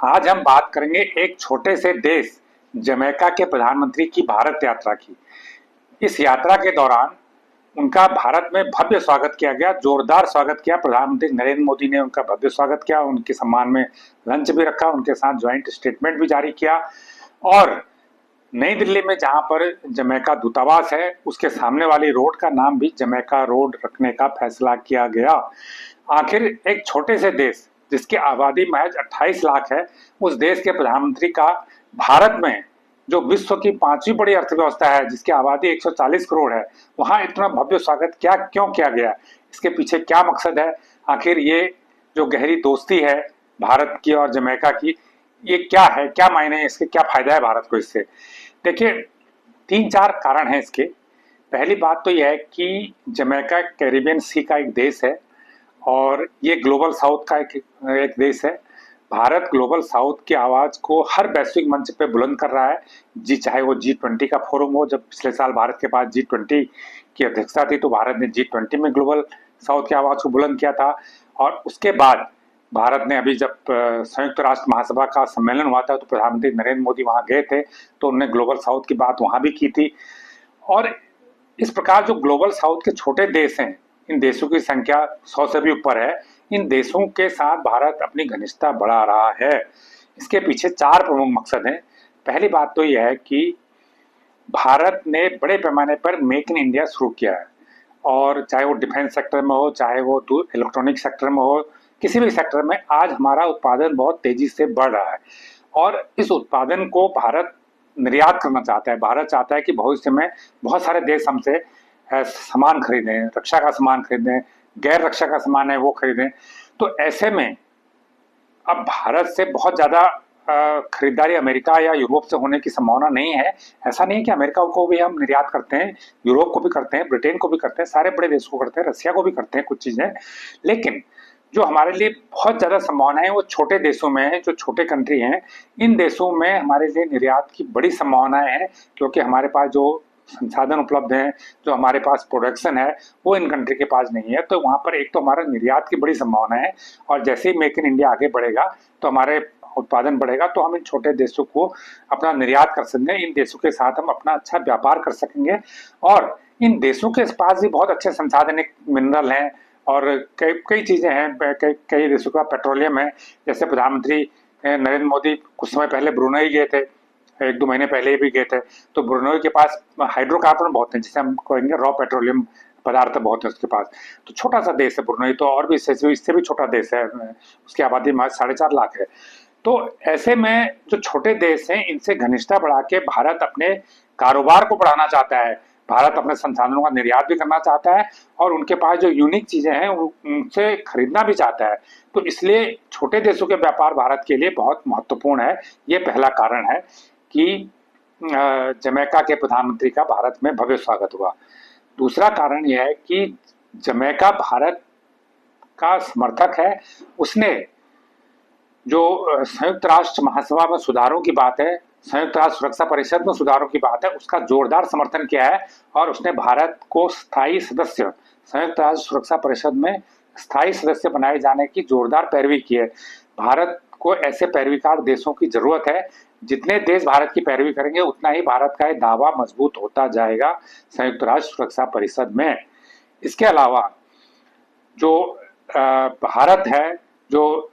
आज हम बात करेंगे एक छोटे से देश जमैका के प्रधानमंत्री की भारत यात्रा की। इस यात्रा के दौरान उनका भारत में भव्य स्वागत किया गया, जोरदार स्वागत किया। प्रधानमंत्री नरेंद्र मोदी ने उनका भव्य स्वागत किया, उनके सम्मान में लंच भी रखा, उनके साथ ज्वाइंट स्टेटमेंट भी जारी किया और नई दिल्ली में जहां पर जमैका दूतावास है उसके सामने वाली रोड का नाम भी जमैका रोड रखने का फैसला किया गया। आखिर एक छोटे से देश जिसकी आबादी महज 28 लाख है, उस देश के प्रधानमंत्री का भारत में, जो विश्व की 5वीं बड़ी अर्थव्यवस्था है, जिसकी आबादी 140 करोड़ है, वहां इतना भव्य स्वागत क्यों किया गया? इसके पीछे क्या मकसद है? आखिर ये जो गहरी दोस्ती है भारत की और जमैका की, ये क्या है, क्या मायने है इसके, क्या फायदा है भारत को इससे? देखिए, 3-4 कारण हैं इसके। पहली बात तो यह है कि जमैका कैरिबियन सी का एक देश है और ये ग्लोबल साउथ का एक देश है। भारत ग्लोबल साउथ की आवाज को हर वैश्विक मंच पे बुलंद कर रहा है, चाहे वो G20 का फोरम हो। जब पिछले साल भारत के पास G20 की अध्यक्षता थी तो भारत ने G20 में ग्लोबल साउथ की आवाज को बुलंद किया था। और उसके बाद भारत ने अभी जब संयुक्त राष्ट्र महासभा का सम्मेलन हुआ था तो प्रधानमंत्री नरेंद्र मोदी वहां गए थे तो उन्होंने ग्लोबल साउथ की बात वहां भी की थी। और इस प्रकार जो ग्लोबल साउथ के छोटे देश हैं, इन देशों की संख्या 100 से भी ऊपर है, इन देशों के साथ भारत अपनी घनिष्ठता बढ़ा रहा है। इसके पीछे 4 प्रमुख मकसद हैं। पहली बात तो यह है कि भारत ने बड़े पैमाने पर मेक इन इंडिया शुरू किया है, और चाहे वो डिफेंस सेक्टर में हो, चाहे वो इलेक्ट्रॉनिक सेक्टर में हो, किसी भी सेक्टर में आज हमारा उत्पादन बहुत तेजी से बढ़ रहा है और इस उत्पादन को भारत निर्यात करना चाहता है। भारत चाहता है कि भविष्य में बहुत सारे देश हमसे सामान खरीदें, रक्षा का सामान खरीदें, गैर रक्षा का सामान है वो खरीदें। तो ऐसे में अब भारत से बहुत ज्यादा खरीदारी अमेरिका या यूरोप से होने की संभावना नहीं है। ऐसा नहीं है कि अमेरिका को भी हम निर्यात करते हैं, यूरोप को भी करते हैं, ब्रिटेन को भी करते हैं, सारे बड़े देशों को करते हैं, रसिया को भी करते हैं कुछ चीजें। लेकिन जो हमारे लिए बहुत ज्यादा संभावना है वो छोटे देशों में है, जो छोटे कंट्री हैं। इन देशों में हमारे लिए निर्यात की बड़ी संभावनाएं हैं, क्योंकि हमारे पास जो संसाधन उपलब्ध हैं, जो हमारे पास प्रोडक्शन है, वो इन कंट्री के पास नहीं है। तो वहां पर एक तो हमारा निर्यात की बड़ी संभावना है, और जैसे ही मेक इन इंडिया आगे बढ़ेगा तो हमारे उत्पादन बढ़ेगा, तो हम इन छोटे देशों को अपना निर्यात कर सकेंगे, इन देशों के साथ हम अपना अच्छा व्यापार कर सकेंगे। और इन देशों के पास भी बहुत अच्छे संसाधन मिनरल हैं और कई कई चीजें हैं। कई देशों का पेट्रोलियम है। जैसे प्रधानमंत्री नरेंद्र मोदी कुछ समय पहले ब्रुनई गए थे, 1-2 महीने पहले भी गए थे। तो ब्रुनई के पास हाइड्रोकार्बन बहुत है, जिसे हम कहेंगे रॉ पेट्रोलियम पदार्थ बहुत है उसके पास। तो छोटा सा देश है ब्रुनई, तो और भी इससे भी छोटा देश है, उसकी आबादी में 4.5 लाख है। तो ऐसे में जो छोटे देश हैं, इनसे घनिष्ठता बढ़ा के भारत अपने कारोबार को बढ़ाना चाहता है, भारत अपने संसाधनों का निर्यात भी करना चाहता है और उनके पास जो यूनिक चीजें हैं उनसे खरीदना भी चाहता है। तो इसलिए छोटे देशों के व्यापार भारत के लिए बहुत महत्वपूर्ण है। ये पहला कारण है कि जमैका के प्रधानमंत्री का भारत में भव्य स्वागत हुआ। दूसरा कारण यह है कि जमैका भारत का समर्थक है। उसने जो संयुक्त राष्ट्र महासभा में सुधारों की बात है, संयुक्त राष्ट्र सुरक्षा परिषद में सुधारों की बात है, उसका जोरदार समर्थन किया है और उसने भारत को स्थायी सदस्य, संयुक्त राष्ट्र सुरक्षा परिषद में स्थायी सदस्य बनाए जाने की जोरदार पैरवी की है। भारत को ऐसे पैरवीकार देशों की जरूरत है। जितने देश भारत की पैरवी करेंगे उतना ही भारत का दावा मजबूत होता जाएगा संयुक्त राष्ट्र सुरक्षा परिषद में। इसके अलावा जो भारत है, जो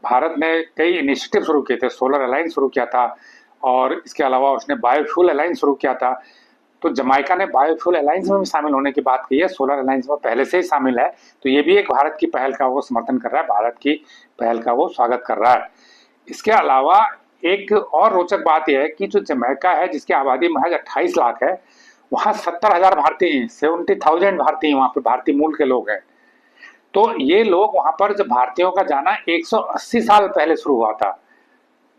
भारत ने कई इनिशिएटिव शुरू किए थे, सोलर अलायंस शुरू किया था और इसके अलावा उसने बायोफ्यूल अलायंस शुरू किया था। तो जमाइका ने बायोफ्यूल अलायंस में भी शामिल होने की बात की है, सोलर अलायंस में पहले से ही शामिल है। तो ये भी एक भारत की पहल का वो समर्थन कर रहा है, भारत की पहल का वो स्वागत कर रहा है। इसके अलावा एक और रोचक बात यह है कि जो जमैका है, जिसकी आबादी महज 28 लाख है, वहां 70,000 भारतीय हैं, 70,000 भारतीय वहां पे भारतीय मूल के लोग हैं। तो ये लोग वहां पर जब भारतीयों का जाना 180 साल पहले शुरू हुआ था,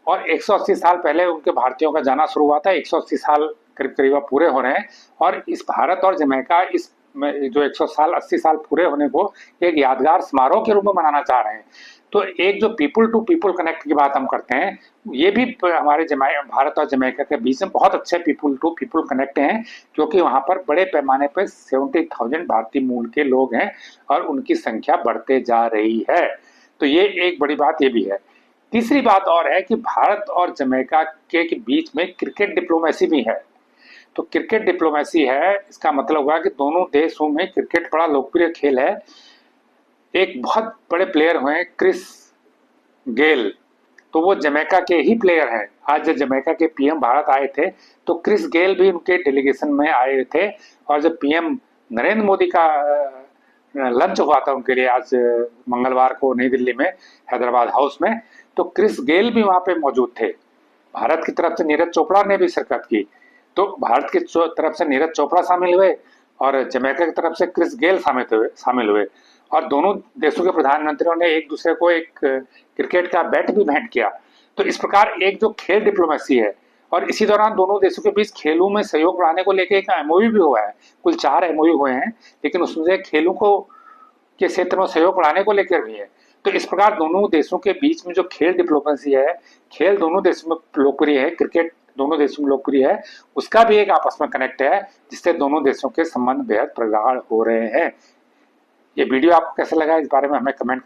और 180 साल पहले उनके भारतीयों का जाना शुरू हुआ था, 180 साल करीब करीब पूरे हो रहे हैं। और इस भारत और जमैका इस जो 180 साल पूरे होने को एक यादगार समारोह के रूप में मनाना चाह रहे हैं। तो एक जो पीपल टू पीपल कनेक्ट की बात हम करते हैं, ये भी हमारे भारत और जमैका के बीच में बहुत अच्छे पीपल टू पीपल कनेक्ट हैं, क्योंकि वहां पर बड़े पैमाने पर 70,000 भारतीय मूल के लोग हैं और उनकी संख्या बढ़ते जा रही है। तो ये एक बड़ी बात ये भी है। तीसरी बात और है कि भारत और जमैका के बीच में क्रिकेट डिप्लोमेसी भी है। तो क्रिकेट डिप्लोमेसी है, इसका मतलब हुआ कि दोनों देशों में क्रिकेट बड़ा लोकप्रिय खेल है। एक बहुत बड़े प्लेयर हुए क्रिस गेल, तो वो जमैका के ही प्लेयर हैं। आज जब जमैका के पीएम भारत आए थे तो क्रिस गेल भी उनके डेलीगेशन में आए थे, और जब पीएम नरेंद्र मोदी का लंच हुआ था उनके लिए आज मंगलवार को नई दिल्ली में हैदराबाद हाउस में, तो क्रिस गेल भी वहां पे मौजूद थे। भारत की तरफ से नीरज चोपड़ा ने भी शिरकत की। तो भारत की तरफ से नीरज चोपड़ा शामिल हुए और जमैका की तरफ से क्रिस गेल शामिल हुए और दोनों देशों के प्रधानमंत्रियों ने एक दूसरे को एक क्रिकेट का बैट भी भेंट किया। तो इस प्रकार एक जो खेल डिप्लोमेसी है, और इसी दौरान दोनों देशों के बीच खेलों में सहयोग बढ़ाने को लेकर एक एमओयू भी हुआ है। कुल 4 एमओयू हुए हैं, लेकिन उसमें से खेलों को के क्षेत्र में सहयोग बढ़ाने को लेकर भी है। तो इस प्रकार दोनों देशों के बीच में जो खेल डिप्लोमेसी है, खेल दोनों देशों में लोकप्रिय है, क्रिकेट दोनों देशों में लोकप्रिय है, उसका भी एक आपस में कनेक्ट है, जिससे दोनों देशों के संबंध बेहद प्रगाढ़ हो रहे हैं। ये वीडियो आपको कैसा लगा, इस बारे में हमें कमेंट